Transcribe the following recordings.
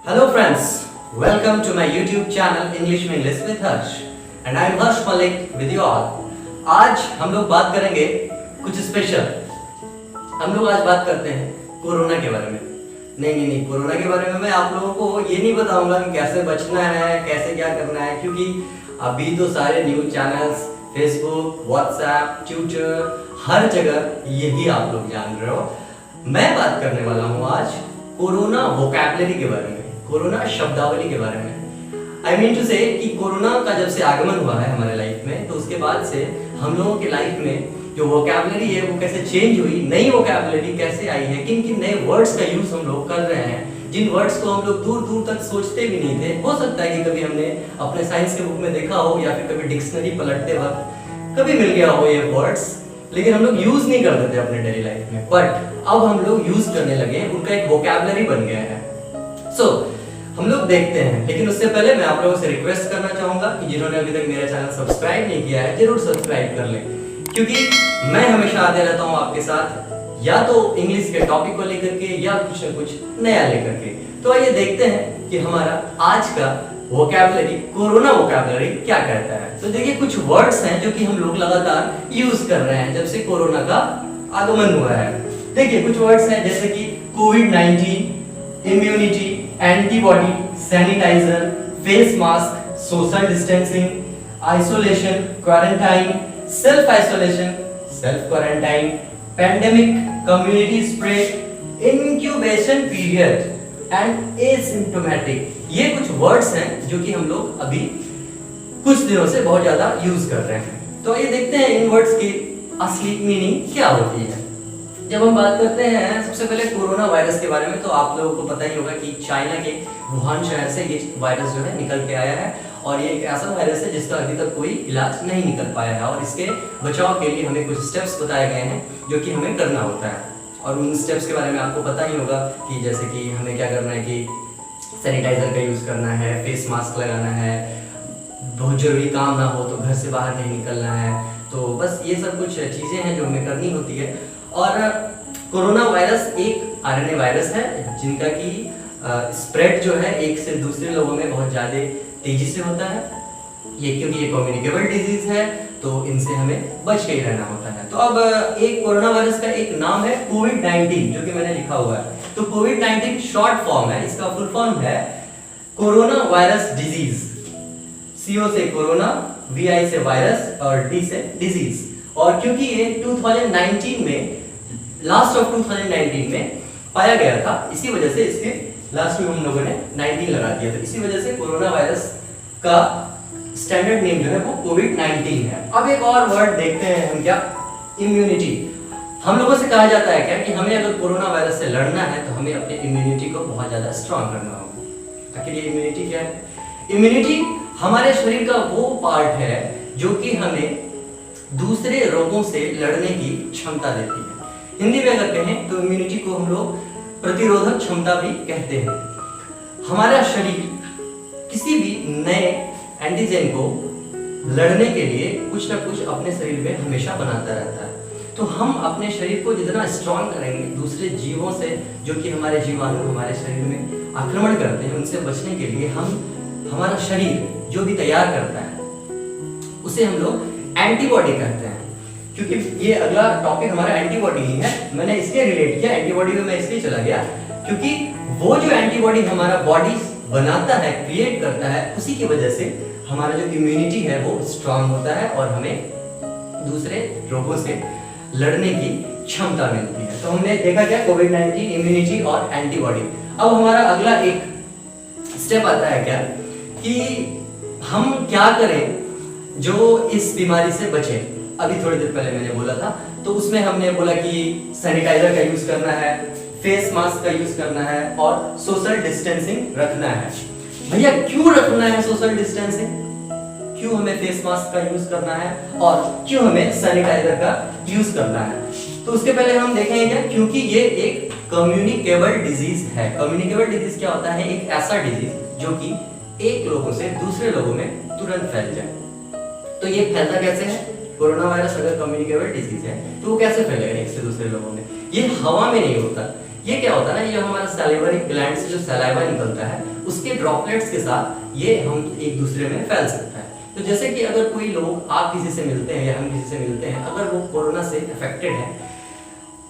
Hello friends, welcome to my YouTube channel English में English with Harsh and I am Harsh Malik with you all. आज हम लोग बात करेंगे कुछ स्पेशल। हम लोग आज बात करते हैं कोरोना के बारे में। नहीं, कोरोना के बारे में मैं आप लोगों को ये नहीं बताऊंगा कि कैसे बचना है, कैसे क्या करना है, क्योंकि अभी तो सारे news channels, Facebook, WhatsApp, Twitter, हर जगह यही आप लोग जान रहे हो। मैं बात करने वाला हूँ आज कोरोना वोकैबुलरी के बारे में, कोरोना शब्दावली के बारे में। आई मीन टू से कि कोरोना का जब से आगमन हुआ है हमारे लाइफ में, तो उसके बाद से हम लोगों के लाइफ में जो वोकैबुलरी है वो कैसे चेंज हुई, नई वोकैबुलरी कैसे आई है, किन किन नए वर्ड्स का यूज हम लोग कर रहे हैं, जिन वर्ड्स को हम लोग दूर दूर तक सोचते भी नहीं थे। हो सकता है कि कभी हमने अपने साइंस के बुक में देखा हो या फिर कभी डिक्शनरी पलटते वक्त कभी मिल गया हो ये वर्ड्स, लेकिन हम लोग यूज नहीं करते थे अपने डेली लाइफ में। बट अब हम लोग यूज करने लगे, उनका एक वोकैबुलरी बन गया है। सो हम लोग देखते हैं, लेकिन उससे पहले मैं आप लोगों से रिक्वेस्ट करना चाहूंगा कि जिन्होंने अभी तक मेरा चैनल सब्सक्राइब नहीं किया है जरूर सब्सक्राइब कर लें, क्योंकि मैं हमेशा आते रहता हूं आपके साथ, या तो इंग्लिश के टॉपिक को लेकर के या कुछ न कुछ नया लेकर के। तो आइए देखते हैं कि हमारा आज का वोकैबुलरी, कोरोना वोकैबुलरी क्या कहता है। तो देखिए कुछ वर्ड्स हैं जो कि हम लोग लगातार यूज कर रहे हैं जब से कोरोना का आगमन हुआ है। देखिए कुछ वर्ड्स हैं जैसे कि कोविड-19, immunity, antibody, sanitiser, face mask, social distancing, isolation, quarantine, self isolation, self quarantine, pandemic, community spread, incubation period and asymptomatic. ये कुछ वर्ड्स हैं जो कि हम लोग अभी कुछ दिनों से बहुत ज्यादा यूज कर रहे हैं। तो ये देखते हैं इन वर्ड्स की असली मीनिंग क्या होती है। जब हम बात करते हैं सबसे पहले कोरोना वायरस के बारे में, तो आप लोगों को पता ही होगा कि चाइना के वुहान शहर से ये वायरस जो है निकल के आया है, और ये एक ऐसा वायरस है जिसका अभी तक कोई इलाज नहीं निकल पाया है, और इसके बचाव के लिए हमें कुछ स्टेप्स बताए गए हैं जो कि हमें करना होता है। और उन स्टेप्स के बारे में आपको पता ही होगा कि जैसे कि हमें क्या करना है कि सैनिटाइजर का यूज करना है, फेस मास्क लगाना है, बहुत जरूरी काम ना हो तो घर से बाहर नहीं निकलना है। तो बस ये सब कुछ चीजें हैं जो हमें करनी होती है। और कोरोना वायरस एक आरएनए वायरस है जिनका कि स्प्रेड जो है एक से दूसरे लोगों में बहुत ज्यादा तेजी से होता है। ये क्योंकि ये कम्युनिकेबल डिजीज है तो इनसे हमें बच के ही रहना होता है। तो अब एक कोरोना वायरस का एक नाम है कोविड-19 जो कि मैंने लिखा हुआ है। तो कोविड-19 शॉर्ट फॉर्म है, इसका फुल फॉर्म है कोरोना वायरस डिजीज। CO से कोरोना, VI से वायरस और D से डिजीज। और क्योंकि ये 2019 में, लास्ट ऑफ 2019 में पाया गया था, इसी वजह से इसके लास्ट में हम लोगों ने 19 लगा दिया था। इसी वजह से कोरोना वायरस का स्टैंडर्ड नेम जो है वो कोविड-19 है। अब एक और वर्ड देखते हैं हम, क्या, इम्यूनिटी। हम लोगों से कहा जाता है क्या कि हमें अगर कोरोना वायरस से लड़ना है तो हमें अपने इम्यूनिटी को बहुत ज्यादा स्ट्रांग करना होगा। आखिर ये इम्यूनिटी क्या है? इम्यूनिटी हमारे शरीर का वो पार्ट है जो कि हमें दूसरे रोगों से लड़ने की क्षमता देती है। हिंदी में अगर कहें तो इम्यूनिटी को हम लोग प्रतिरोधक क्षमता भी कहते हैं। हमारा शरीर किसी भी नए एंटीजन को लड़ने के लिए कुछ ना कुछ अपने शरीर में हमेशा बनाता रहता है। तो हम अपने शरीर को जितना स्ट्रांग करेंगे दूसरे जीवों से जो कि हमारे जीवाणु हमारे शरीर में आक्रमण करते हैं, उनसे बचने के लिए हमारा शरीर जो भी तैयार करता है उसे हम लोग एंटीबॉडी कहते हैं। क्योंकि ये अगला टॉपिक हमारा एंटीबॉडी ही है, मैंने इसके रिलेट किया, एंटीबॉडी में मैं इसलिए चला गया क्योंकि वो जो एंटीबॉडी हमारा बॉडी बनाता है, क्रिएट करता है, उसी की वजह से हमारा जो इम्यूनिटी है वो स्ट्रांग होता है और हमें दूसरे रोगों से लड़ने की क्षमता मिलती है। तो हमने देखा क्या, कोविड-19, इम्यूनिटी और एंटीबॉडी। अब हमारा अगला एक स्टेप आता है क्या कि हम क्या करें जो इस बीमारी से बचे। अभी थोड़ी देर पहले मैंने बोला था, तो उसमें हमने बोला कि सैनिटाइजर का यूज करना है, फेस मास्क का यूज करना है और सोशल डिस्टेंसिंग रखना है। भैया क्यों रखना है सोशल डिस्टेंसिंग, क्यों हमें फेस मास्क का यूज करना है और क्यों हमें सैनिटाइजर का यूज करना है? तो उसके पहले हम देखेंगे क्या, क्योंकि ये एक कम्युनिकेबल डिजीज है। कम्युनिकेबल डिजीज क्या होता है? एक ऐसा डिजीज जो कि एक लोगों से दूसरे लोगों में तुरंत फैल जाए। तो ये फैलता कैसे है? कोरोना वायरस अगर कम्युनिकेबल डिजीज है तो वो कैसे फैलेगा एक से दूसरे लोगों में? ये हवा में नहीं होता, ये क्या होता है ना, ये हमारा सैलिवरी ग्लैंड से जो सलाइवा निकलता है उसके ड्रॉपलेट्स के साथ ये हम एक दूसरे में फैल सकता है। तो जैसे कि अगर कोई लोग आप किसी से मिलते हैं या हम किसी से मिलते हैं, अगर वो कोरोना से अफेक्टेड है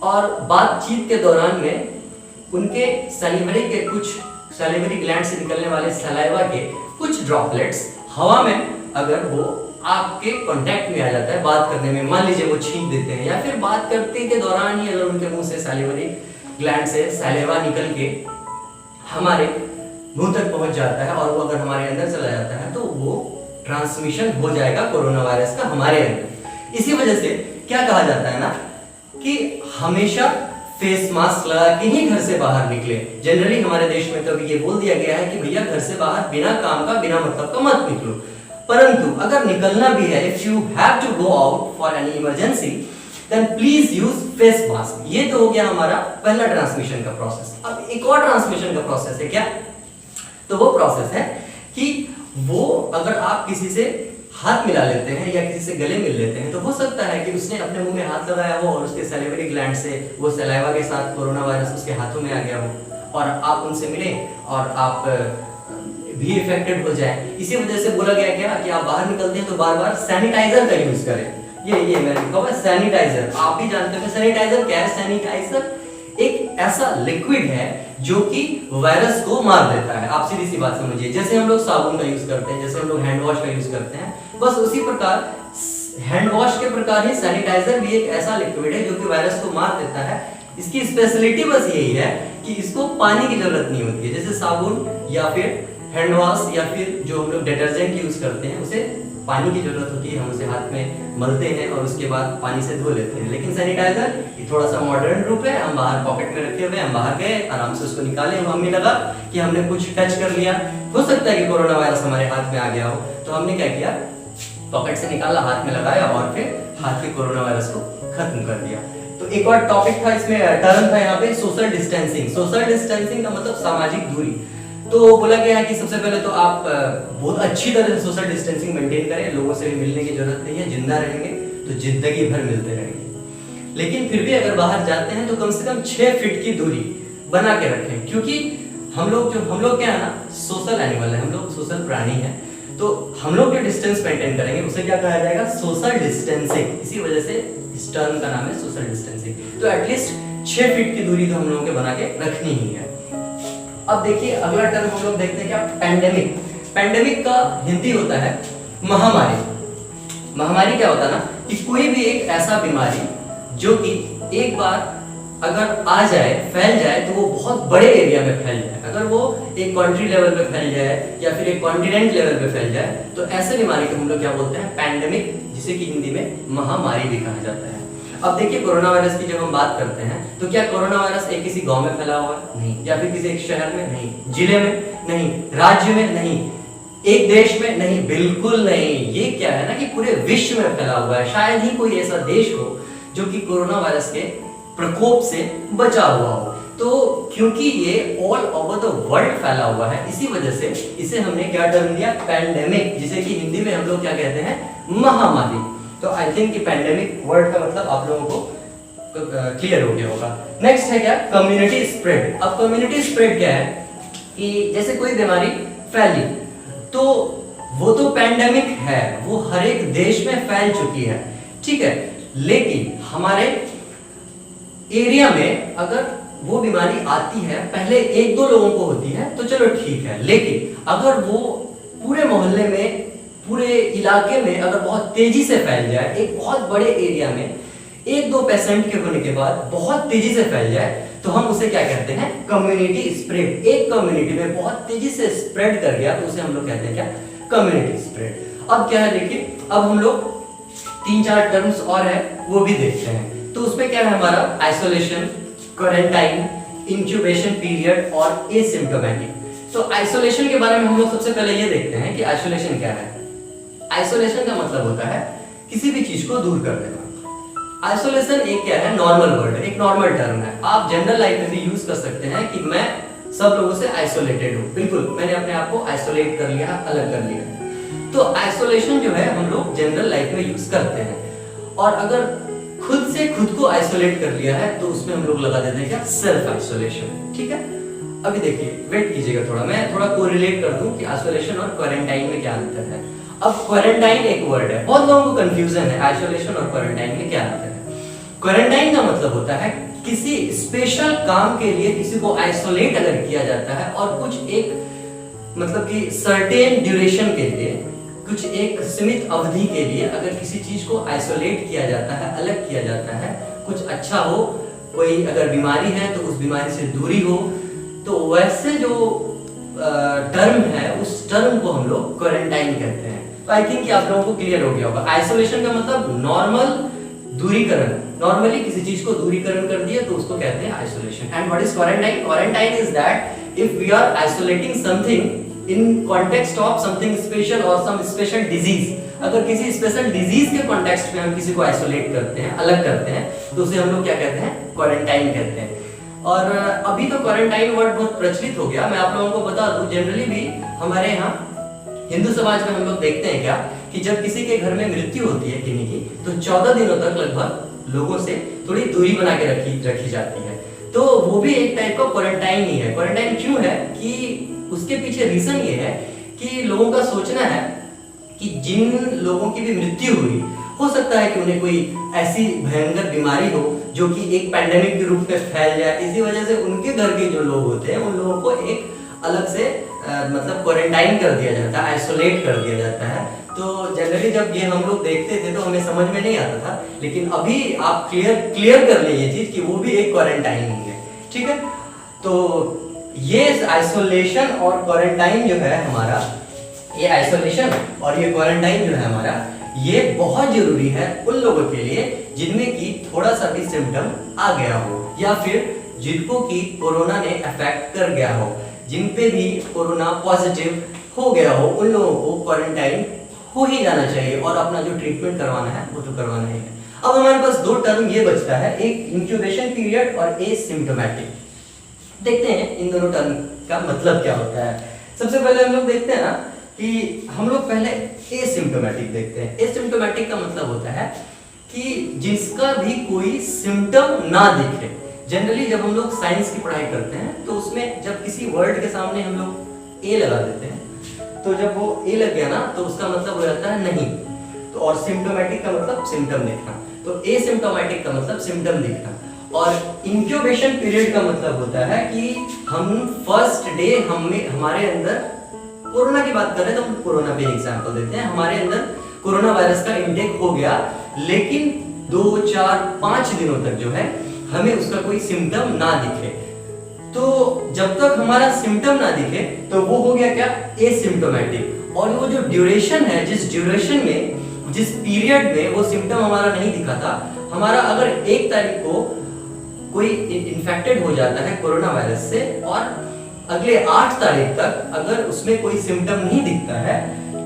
और बातचीत के दौरान में उनके सैलिवरी के कुछ सैलिवरी ग्लैंड से निकलने वाले सलाइवा के कुछ ड्रॉपलेट्स हवा में अगर वो आपके कांटेक्ट में आ जाता है बात करने में, मान लीजिए वो छींक देते हैं या फिर बात करते के दौरान ही अगर उनके मुंह से सैलिवरी ग्लैंड से सैलिवा निकल के हमारे मुंह तक पहुंच जाता है और वो अगर हमारे अंदर चला जाता है तो वो ट्रांसमिशन हो जाएगा कोरोना वायरस का हमारे अंदर। इसी वजह से क्या कहा जाता है ना कि हमेशा फेस मास्क लगा के ही घर से बाहर निकले। जनरली हमारे देश में तो ये बोल दिया गया है कि भैया घर से बाहर बिना काम का बिना मतलब का मत निकलो, परंतु अगर निकलना भी है, if you have to go out for any emergency then please use face mask. ये तो हो गया हमारा पहला ट्रांसमिशन का प्रोसेस। अब एक और ट्रांसमिशन का प्रोसेस है क्या, तो वो प्रोसेस है कि वो अगर आप किसी से हाथ मिला लेते हैं या किसी से गले मिल लेते हैं तो हो सकता है कि उसने अपने मुंह में हाथ लगाया हो और उसके सैलिवरी ग्लैंड से वो सलाइवा के साथ कोरोना वायरस उसके हाथों में आ गया हो और आप उनसे मिले और आप भी इफेक्टेड हो जाए। इसी वजह से बोला गया क्या कि आप बाहर निकलते हैं तो बार-बार सैनिटाइजर का यूज करें। ये मैंने लिखा हुआ है सैनिटाइजर। आप भी जानते हैं सैनिटाइजर क्या है। सैनिटाइजर एक ऐसा लिक्विड है जो कि वायरस को मार देता है। आप सीधी सी बात समझिए, जैसे हम लोग साबुन का यूज करते हैं, जैसे हम लोग हैंड वॉश का यूज करते हैं, बस उसी प्रकार हैंड वॉश के प्रकार ही सैनिटाइजर भी एक ऐसा लिक्विड है जो कि वायरस को मार देता है। इसकी स्पेशलिटी बस यही है कि इसको पानी की जरूरत नहीं होती है। जैसे साबुन या फिर हैंड वॉश या फिर जो हम लोग डिटर्जेंट यूज करते हैं उसे पानी की जरूरत होती है, हम उसे हाथ में मलते हैं और उसके बाद पानी से धो लेते हैं। लेकिन सैनिटाइजर ये थोड़ा सा मॉडर्न रूप है। हम बाहर पॉकेट में रखे हुए, हम बाहर गए, आराम से उसको निकाले, हमें लगा कि हमने कुछ टच कर लिया, हो सकता है कि कोरोना वायरस हमारे हाथ में आ गया हो, तो हमने क्या किया, पॉकेट से निकाला, हाथ में लगाया और फिर हाथ के कोरोना वायरस को खत्म कर दिया। तो एक और टॉपिक था इसमें, टर्म था यहाँ पे सोशल डिस्टेंसिंग। सोशल डिस्टेंसिंग का मतलब सामाजिक दूरी। तो बोला गया है कि सबसे पहले तो आप बहुत अच्छी तरह से सोशल डिस्टेंसिंग मेंटेन करें, लोगों से भी मिलने की जरूरत नहीं है, जिंदा रहेंगे तो जिंदगी भर मिलते रहेंगे। लेकिन फिर भी अगर बाहर जाते हैं तो कम से कम 6 फीट की दूरी बना के रखें, क्योंकि हम लोग क्या है ना, सोशल एनिमल है, हम लोग सोशल प्राणी हैं। तो हम लोग जो डिस्टेंस मेंटेन करेंगे उसे क्या कहा जाएगा, सोशल डिस्टेंसिंग। इसी वजह से इस टर्म का नाम है सोशल डिस्टेंसिंग। तो एटलीस्ट 6 फीट की दूरी तो हम लोगों के बना के रखनी ही है। अब देखिए अगला टर्म हम लोग देखते हैं क्या, पैंडेमिक। पैंडेमिक का हिंदी होता है महामारी। महामारी क्या होता है ना कि कोई भी एक ऐसा बीमारी जो कि एक बार अगर आ जाए, फैल जाए, तो वो बहुत बड़े एरिया में फैल जाए। अगर वो एक कंट्री लेवल पे फैल जाए या फिर एक कॉन्टिनेंट लेवल पे फैल जाए तो ऐसे बीमारी को हम लोग क्या बोलते हैं, पैंडेमिक, जिसे कि हिंदी में महामारी भी कहा जाता है। अब देखिए कोरोना वायरस की जब हम बात करते हैं तो क्या कोरोना वायरस एक किसी गांव में फैला हुआ है? नहीं। या फिर किसी एक शहर में? नहीं। जिले में? नहीं। राज्य में? नहीं। एक देश में? नहीं, बिल्कुल नहीं। ये क्या है ना कि पूरे विश्व में फैला हुआ है। शायद ही कोई ऐसा देश हो जो कि कोरोना वायरस के प्रकोप से बचा हुआ हो। तो क्योंकि ये ऑल ओवर द वर्ल्ड फैला हुआ है, इसी वजह से इसे हमने क्या टर्म दिया, पैंडेमिक, जिसे कि हिंदी में हम लोग क्या कहते हैं, महामारी। तो आई थिंक कि पैंडेमिक वर्ड का मतलब आप लोगों को क्लियर हो गया होगा। नेक्स्ट है क्या, कम्युनिटी स्प्रेड। अब कम्युनिटी स्प्रेड क्या है कि जैसे कोई बीमारी फैली तो वो तो पैंडेमिक है, वो हर एक देश में फैल चुकी है, ठीक है। लेकिन हमारे एरिया में अगर वो बीमारी आती है, पहले 1-2 लोगों को होती है तो चलो ठीक है, लेकिन अगर वो पूरे मोहल्ले में, पूरे इलाके में अगर बहुत तेजी से फैल जाए, एक बहुत बड़े एरिया में 1-2 पेशेंट के होने के बाद बहुत तेजी से फैल जाए, तो हम उसे क्या कहते हैं, कम्युनिटी स्प्रेड। एक कम्युनिटी में बहुत तेजी से स्प्रेड कर गया तो उसे हम लोग कहते हैं क्या, कम्युनिटी स्प्रेड। अब क्या है देखिए, अब हम लोग 3-4 टर्म्स और है वो भी देखते हैं। तो उसमें क्या है हमारा, आइसोलेशन, क्वारंटाइन, इंक्यूबेशन पीरियड और एसिम्प्टोमेटिक। तो आइसोलेशन के बारे में हम लोग सबसे पहले ये देखते हैं कि आइसोलेशन क्या है। आइसोलेशन का मतलब होता है किसी भी चीज को दूर कर देना। आइसोलेशन एक क्या है, नॉर्मल वर्ड है, एक नॉर्मल टर्म है। आप जनरल लाइफ में भी यूज कर सकते हैं कि मैं सब लोगों से आइसोलेटेड हूं, बिल्कुल मैंने अपने आप को आइसोलेट कर लिया, अलग कर लिया। तो आइसोलेशन जो है हम लोग जनरल लाइफ में यूज करते हैं। और अगर खुद से खुद को आइसोलेट कर लिया है तो उसमें हम लोग लगा देते हैं क्या, सेल्फ आइसोलेशन, ठीक है। अभी देखिए, वेट कीजिएगा थोड़ा, मैं थोड़ा कोरिलेट कर दूं कि आइसोलेशन और क्वारंटाइन में क्या अंतर है। अब क्वारंटाइन एक वर्ड है, बहुत लोगों को कंफ्यूजन है आइसोलेशन और क्वारंटाइन में क्या अंतर है। क्वारंटाइन का मतलब होता है किसी स्पेशल काम के लिए किसी को आइसोलेट अगर किया जाता है और कुछ एक मतलब कि सर्टेन ड्यूरेशन के लिए, कुछ एक सीमित अवधि के लिए अगर किसी चीज को आइसोलेट किया जाता है, अलग किया जाता है, कुछ अच्छा हो, कोई अगर बीमारी है तो उस बीमारी से दूरी हो, तो वैसे जो टर्म है उस टर्म को हम लोग क्वारंटाइन कहते हैं। तो आई थिंक कि आप लोगों को क्लियर हो गया होगा। आइसोलेशन का मतलब नॉर्मल दूरीकरण, नॉर्मली किसी चीज को दूरीकरण कर दिया तो उसको कहते हैं isolation. And what is quarantine? Quarantine is that if we are isolating something in context of something special or some special disease, अगर किसी स्पेशल डिजीज के कॉन्टेक्स्ट में हम किसी को आइसोलेट करते हैं, अलग करते हैं, तो उसे हम लोग क्या कहते हैं? क्वारंटाइन कहते हैं। और अभी तो क्वारंटाइन वर्ड बहुत प्रचलित हो गया। मैं आप लोगों को बता दूं, जनरली भी हमारे यहाँ हिंदू समाज में हम लोग देखते हैं क्या कि जब किसी के घर में मृत्यु होती है किन्हीं की, तो 14 दिनों तक लगभग लोगों से थोड़ी दूरी बना के रखी जाती है। तो वो भी एक टाइप का क्वारंटाइन ही है। क्वारंटाइन क्यों है कि उसके पीछे रीजन ये है कि लोगों का सोचना है कि जिन लोगों की भी मृत्यु हुई, हो सकता है कि उन्हें कोई ऐसी भयंकर बीमारी हो जो कि एक पैंडेमिक के रूप में फैल जाए, इसी वजह से उनके घर के जो लोग होते हैं उन लोगों को एक अलग से मतलब क्वारंटाइन कर दिया जाता है, आइसोलेट कर दिया जाता है। तो जनरली जब ये हम लोग देखते थे तो हमें समझ में नहीं आता था, लेकिन अभी आप क्लियर कर ले ये चीज कि वो भी एक क्वारंटाइन ही है। ठीक है, तो ये आइसोलेशन और क्वारंटाइन जो है हमारा, ये आइसोलेशन और ये क्वारंटाइन जो है हमारा, ये बहुत जरूरी है उन लोगों के लिए जिनमें की थोड़ा सा भी सिम्टम आ गया हो या फिर जिनको की कोरोना ने अफेक्ट कर गया हो, जिन पे भी कोरोना पॉजिटिव हो गया हो, उन लोगों को क्वारंटाइन हो ही जाना चाहिए और अपना जो ट्रीटमेंट करवाना है वो तो करवाना ही है। अब हमारे पास दो टर्म ये बचता है, एक इंक्यूबेशन पीरियड और एसिम्प्टोमेटिक। देखते हैं इन दोनों टर्म का मतलब क्या होता है। सबसे पहले हम लोग देखते हैं ना कि हम लोग पहले एसिम्प्टोमेटिक देखते हैं। एसिम्प्टोमेटिक का मतलब होता है कि जिसका भी कोई सिम्टम ना दिखे। जनरली जब हम लोग साइंस की पढ़ाई करते हैं तो उसमें जब किसी वर्ड के सामने हम लोग ए लगा देते हैं, तो जब वो ए लग गया ना तो उसका मतलब हो जाता है नहीं। तो और सिम्प्टोमेटिक का मतलब सिम्टम दिखना, तो एसिम्प्टोमेटिक का मतलब सिम्टम दिखना। और इंक्यूबेशन पीरियड का मतलब होता है कि हम फर्स्ट डे हमारे अंदर कोरोना की बात कर रहे हैं तो हम कोरोना पे एग्जांपल देते हैं, हमारे अंदर कोरोना वायरस का इंटेक हो गया, लेकिन 2, 4, 5 दिनों तक जो है हमें उसका कोई सिम्टम ना दिखे। तो जब तक हमारा सिम्टम ना दिखे तो वो हो गया क्या? एसिम्प्टोमेटिक। और वो जो ड्यूरेशन है, जिस ड्यूरेशन में, जिस पीरियड में वो सिम्टम हमारा नहीं दिखा था, हमारा अगर 1 तारीख को कोई इन्फेक्टेड हो जाता है कोरोना वायरस से और अगले 8 तारीख तक अगर उसमें कोई सिम्टम नहीं दिखता है,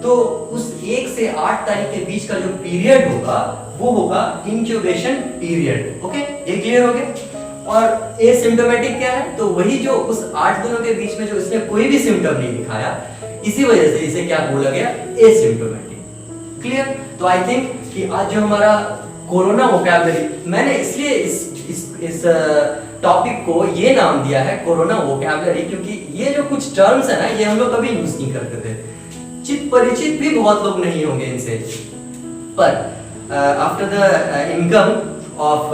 तो उस 1 से 8 तारीख के बीच का जो पीरियड होगा वो होगा इंक्यूबेशन पीरियड। ओके, ये क्लियर हो गया। और एसिम्प्टोमेटिक क्या है? तो वही जो उस 8 दिनों के बीच में जो इसने कोई भी सिम्टम नहीं दिखाया, इसी वजह से इसे क्या बोला गया? एसिम्प्टोमेटिक। क्लियर? तो आई थिंक कि आज जो हमारा कोरोना वोकैबुलरी, मैंने इसलिए इस टॉपिक को ये नाम दिया है कोरोना वोकैबुलरी, क्योंकि ये जो कुछ टर्म्स है ना, ये हम लोग कभी यूज नहीं करते थे, परिचित भी बहुत लोग नहीं होंगे इनसे। पर after the income of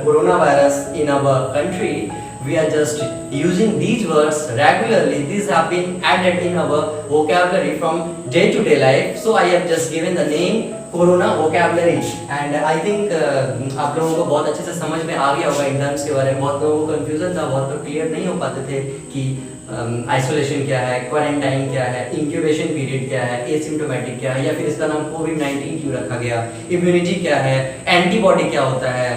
coronavirus in our country, we are just using these words regularly. These have been added in our vocabulary from day to day life, so I have just given the name corona vocabulary and I think आप लोगों को बहुत अच्छे से समझ में आ गया होगा इन टर्म्स के बारे में। बहुत लोगों को कंफ्यूजन था, बहुत लोग क्लियर नहीं हो पाते थे कि आइसोलेशन क्या है, क्वारंटाइन क्या है, इंक्यूबेशन पीरियड क्या है, एसिम्प्टोमेटिक क्या है, या फिर इसका नाम कोविड-19 क्यों रखा गया, इम्यूनिटी क्या है, एंटीबॉडी क्या होता है,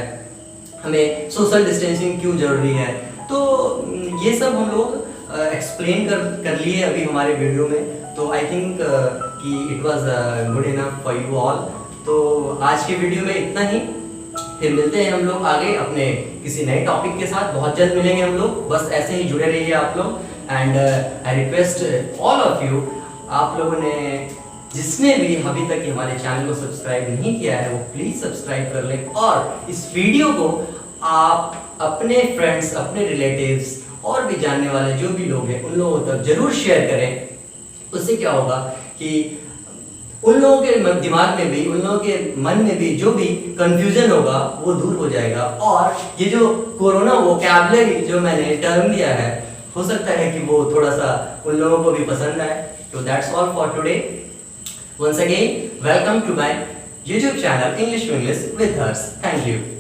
हमें सोशल डिस्टेंसिंग क्यों जरूरी है। तो ये सब हम लोग एक्सप्लेन कर लिए अभी हमारे वीडियो में। तो आई थिंक कि it was good enough for you all. तो आज के वीडियो में इतना ही, फिर मिलते हैं हम लोग आगे अपने किसी नए टॉपिक के साथ। बहुत जल्द मिलेंगे हम लोग, बस ऐसे ही जुड़े रहिए आप लोग। And I request all of you, आप लोगों ने जिसने भी अभी तक हमारे चैनल को सब्सक्राइब नहीं किया है वो प्लीज सब्सक्राइब कर लें और इस वीडियो को आप अपने फ्रेंड्स, अपने रिलेटिव्स और भी जानने वाले जो भी लोग हैं उन लोगों तक जरूर शेयर करें। उससे क्या होगा कि उन लोगों के दिमाग में भी, उन लोगों के मन में भी जो भी कंफ्यूजन होगा वो दूर हो जाएगा। और ये जो कोरोना वोकैबुलरी जो मैंने टर्म लिया है, हो सकता है कि वो थोड़ा सा उन लोगों को भी पसंद आए। तो that's all for today. Once again welcome to my YouTube channel English with English with Hers. Thank you.